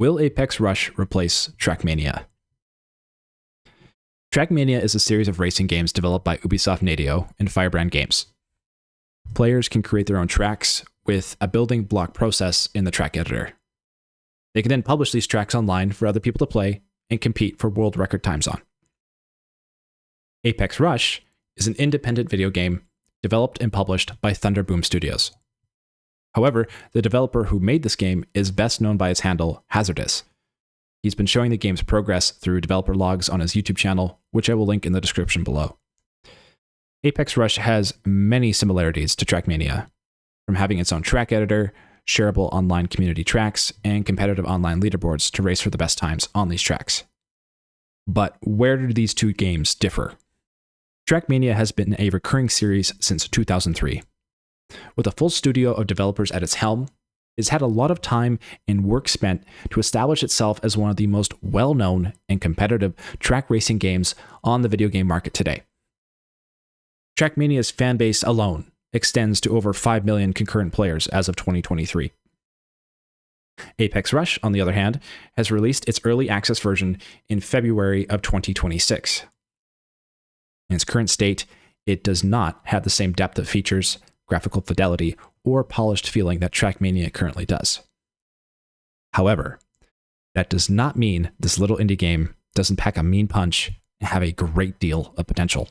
Will Apex Rush replace Trackmania? Trackmania is a series of racing games developed by Ubisoft Natio and Firebrand Games. Players can create their own tracks with a building block process in the track editor. They can then publish these tracks online for other people to play and compete for world record times on. Apex Rush is an independent video game developed and published by Thunderboom Studios. However, the developer who made this game is best known by his handle, Hazardous. He's been showing the game's progress through developer logs on his YouTube channel, which I will link in the description below. Apex Rush has many similarities to Trackmania, from having its own track editor, shareable online community tracks, and competitive online leaderboards to race for the best times on these tracks. But where do these two games differ? Trackmania has been a recurring series since 2003. With a full studio of developers at its helm, it's had a lot of time and work spent to establish itself as one of the most well-known and competitive track racing games on the video game market today. Trackmania's fanbase alone extends to over 5 million concurrent players as of 2023. Apex Rush, on the other hand, has released its early access version in February of 2026. In its current state, it does not have the same depth of features, graphical fidelity, or polished feeling that Trackmania currently does. However, that does not mean this little indie game doesn't pack a mean punch and have a great deal of potential.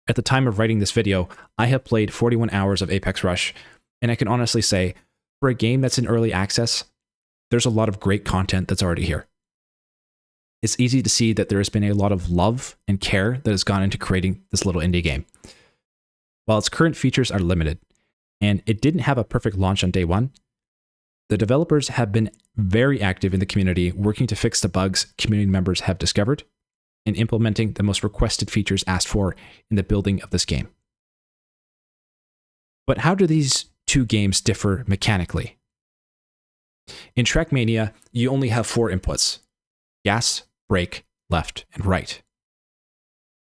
At the time of writing this video, I have played 41 hours of Apex Rush, and I can honestly say, for a game that's in early access, there's a lot of great content that's already here. It's easy to see that there has been a lot of love and care that has gone into creating this little indie game. While its current features are limited, and it didn't have a perfect launch on day one, the developers have been very active in the community, working to fix the bugs community members have discovered and implementing the most requested features asked for in the building of this game. But how do these two games differ mechanically? In Trackmania, you only have 4 inputs: gas, brake, left, and right.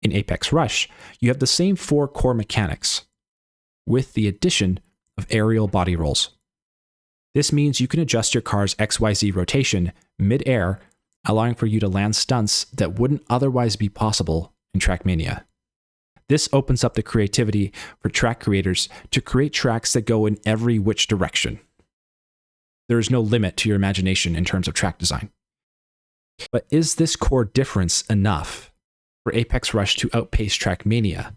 In Apex Rush, you have the same 4 core mechanics, with the addition of aerial body rolls. This means you can adjust your car's XYZ rotation mid-air, allowing for you to land stunts that wouldn't otherwise be possible in Trackmania. This opens up the creativity for track creators to create tracks that go in every which direction. There is no limit to your imagination in terms of track design. But is this core difference enough for Apex Rush to outpace Trackmania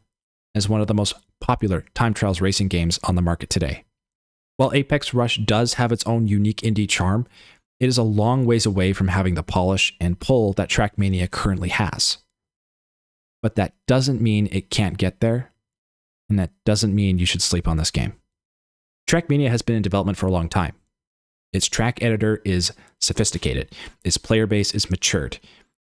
as one of the most popular time trials racing games on the market today? While Apex Rush does have its own unique indie charm, it is a long ways away from having the polish and pull that Trackmania currently has. But that doesn't mean it can't get there, and that doesn't mean you should sleep on this game. Trackmania has been in development for a long time. Its track editor is sophisticated, its player base is matured,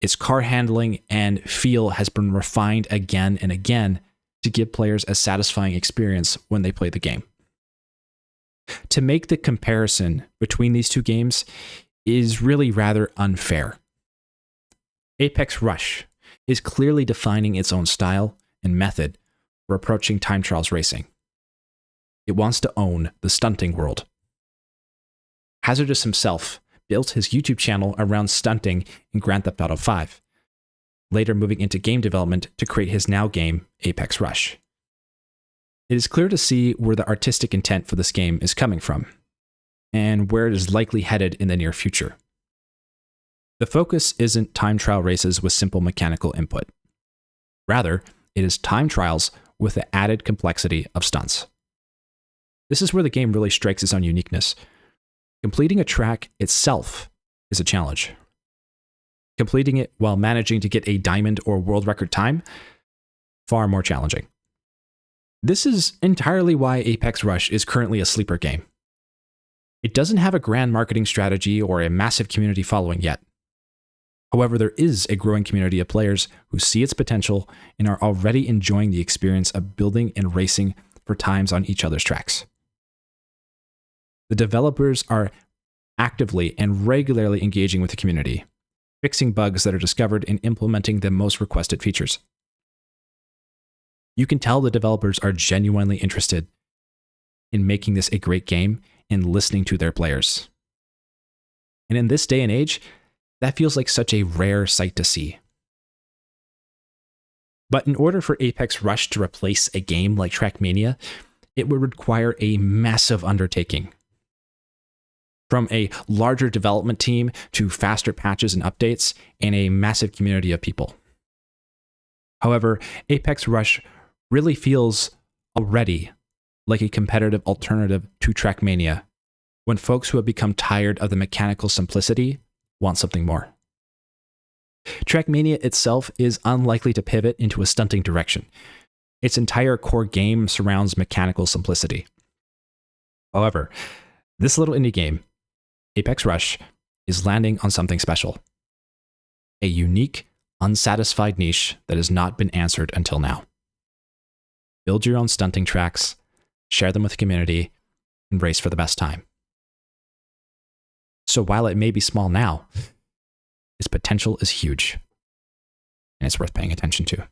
its car handling and feel has been refined again and again to give players a satisfying experience when they play the game. To make the comparison between these two games is really rather unfair. Apex Rush is clearly defining its own style and method for approaching time trials racing. It wants to own the stunting world. Hazardous himself built his YouTube channel around stunting in Grand Theft Auto 5, later moving into game development to create his now game, Apex Rush. It is clear to see where the artistic intent for this game is coming from, and where it is likely headed in the near future. The focus isn't time trial races with simple mechanical input. Rather, it is time trials with the added complexity of stunts. This is where the game really strikes its own uniqueness. Completing a track itself is a challenge. Completing it while managing to get a diamond or world record time, far more challenging. This is entirely why Apex Rush is currently a sleeper game. It doesn't have a grand marketing strategy or a massive community following yet. However, there is a growing community of players who see its potential and are already enjoying the experience of building and racing for times on each other's tracks. The developers are actively and regularly engaging with the community, fixing bugs that are discovered and implementing the most requested features. You can tell the developers are genuinely interested in making this a great game and listening to their players. And in this day and age, that feels like such a rare sight to see. But in order for Apex Rush to replace a game like Trackmania, it would require a massive undertaking. From a larger development team to faster patches and updates, and a massive community of people. However, Apex Rush really feels already like a competitive alternative to Trackmania, when folks who have become tired of the mechanical simplicity want something more. Trackmania itself is unlikely to pivot into a stunting direction. Its entire core game surrounds mechanical simplicity. However, this little indie game, Apex Rush, is landing on something special. A unique, unsatisfied niche that has not been answered until now. Build your own stunting tracks, share them with the community, and race for the best time. So while it may be small now, its potential is huge, and it's worth paying attention to.